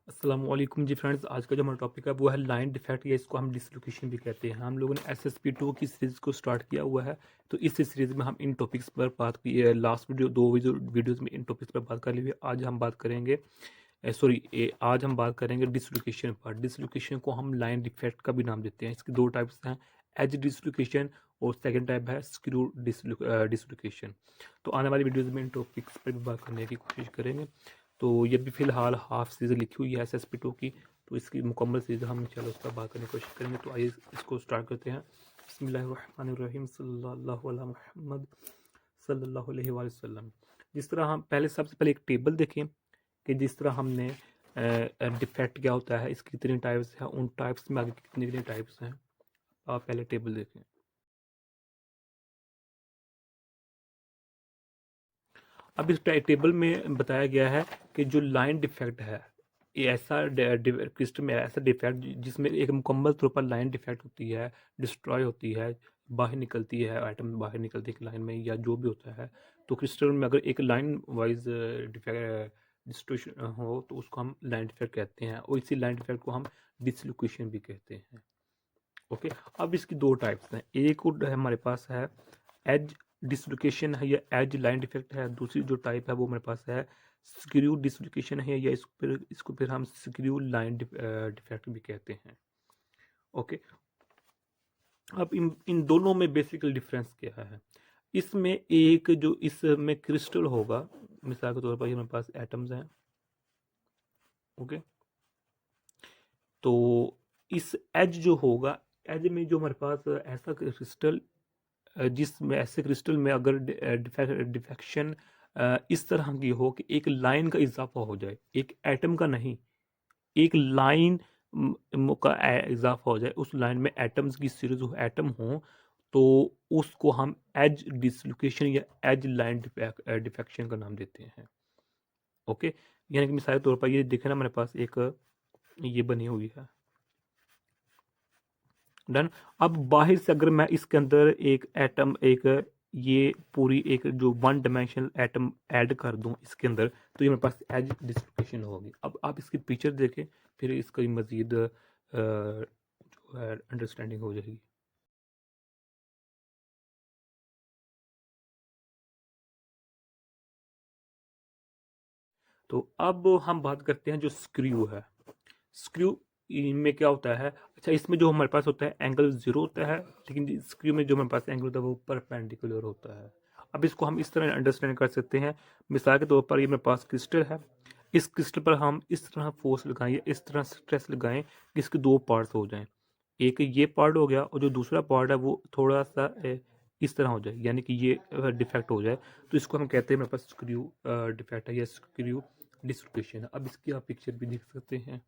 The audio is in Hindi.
अस्सलामुअलैकुम जी फ्रेंड्स, आज का जो हमारा टॉपिक है वो है लाइन डिफेक्ट या इसको हम डिसलोकेशन भी कहते हैं। हम लोगों ने SSP2 की सीरीज़ को स्टार्ट किया हुआ है। तो इस सीरीज़ में हम इन टॉपिक्स पर बात की है। लास्ट दो वीडियोज़ में इन टॉपिक्स पर बात कर ली हुई है। आज हम बात करेंगे आज हम बात करेंगे डिसलोकेशन पर। डिसलोकेशन को हम लाइन डिफेक्ट का भी नाम देते हैं। इसके दो टाइप्स हैं, एज डिसलोकेशन और सेकेंड टाइप है स्क्रू डिसलोकेशन। तो आने वाली वीडियोज़ में इन टॉपिक्स पर भी बात करने की कोशिश करेंगे। तो ये भी फ़िलहाल हाफ सीरीज़ लिखी हुई है SSP2 की, तो इसकी मुकम्मल सीरीज़ हम इंशाल्लाह उस पर बात करने की कोशिश करेंगे। तो आइए इसको स्टार्ट करते हैं। बिस्मिल्लाहिर्रहमानिर्रहीम सल्लल्लाहु अला मुहम्मद सल्लल्लाहु अलैहि वसल्लम। जिस तरह हम सबसे पहले एक टेबल देखें कि जिस तरह हमने डिफेक्ट क्या होता है, इसकी कितनी टाइप्स हैं, उन टाइप्स में आगे कितनी कितनी टाइप्स हैं। आप पहले टेबल देखें। अब इस टेबल में बताया गया है कि जो लाइन डिफेक्ट है, ये ऐसा क्रिस्टल में ऐसा डिफेक्ट जिसमें एक मुकम्मल तौर पर लाइन डिफेक्ट होती है, डिस्ट्रॉय होती है, बाहर निकलती है, आइटम बाहर निकलती है लाइन में या जो भी होता है। तो क्रिस्टल में अगर एक लाइन वाइज डिफेक्ट डिस्ट्रोशन हो तो उसको हम लाइन डिफेक्ट कहते हैं, और इसी लाइन डिफेक्ट को हम डिसलोकेशन भी कहते हैं। ओके, अब इसकी दो टाइप्स हैं। एक है हमारे पास है एज डिसलोकेशन है या एज लाइन डिफेक्ट है। दूसरी जो टाइप है वो हमारे पास है स्क्रू डिसलोकेशन है या इसको फिर हम स्क्रू लाइन डिफेक्ट भी कहते हैं। ओके, अब इन दोनों में बेसिकल डिफरेंस क्या है। इसमें एक जो इसमें क्रिस्टल होगा, मिसाल के तौर पर हमारे पास एटम्स हैं। ओके, तो इस एज जो होगा, एज में जो हमारे पास ऐसा क्रिस्टल जिसमें ऐसे क्रिस्टल में अगर डिफेक्शन इस तरह की हो कि एक लाइन का इजाफा हो जाए, एक एटम का नहीं, एक लाइन का इजाफा हो जाए, उस लाइन में एटम्स की सीरीज हो, एटम हो, तो उसको हम एज डिसलोकेशन या एज लाइन डिफेक्शन का नाम देते हैं। ओके, यानी कि मिसाल के तौर पर ये देखे ना, मेरे पास एक ये बनी हुई है, डन। अब बाहर से अगर मैं इसके अंदर एक एटम, एक ये पूरी एक जो वन डायमेंशनल एटम ऐड कर दूं इसके अंदर, तो ये मेरे पास एज डिसलोकेशन होगी। अब आप इसकी पिक्चर देखें, फिर इसकी मज़ीद जो है अंडरस्टैंडिंग हो जाएगी। तो अब हम बात करते हैं जो स्क्रू है। स्क्रू इनमें क्या होता है, अच्छा इसमें जो हमारे पास होता है एंगल जीरो होता है, लेकिन स्क्रू में जो हमारे पास एंगल होता है वो परपेंडिकुलर होता है। अब इसको हम इस तरह अंडरस्टैंड कर सकते हैं। मिसाल के तौर पर ये मेरे पास क्रिस्टल है, इस क्रिस्टल पर हम इस तरह फोर्स लगाएं या इस तरह स्ट्रेस लगाएं कि इसके दो पार्ट्स हो जाएं। एक ये पार्ट हो गया और जो दूसरा पार्ट है वो थोड़ा सा इस तरह हो जाए, यानी कि ये डिफेक्ट हो जाए, तो इसको हम कहते हैं मेरे पास स्क्रू डिफेक्ट है या स्क्रू डिसलोकेशन है। अब इसकी आप पिक्चर भी देख सकते हैं।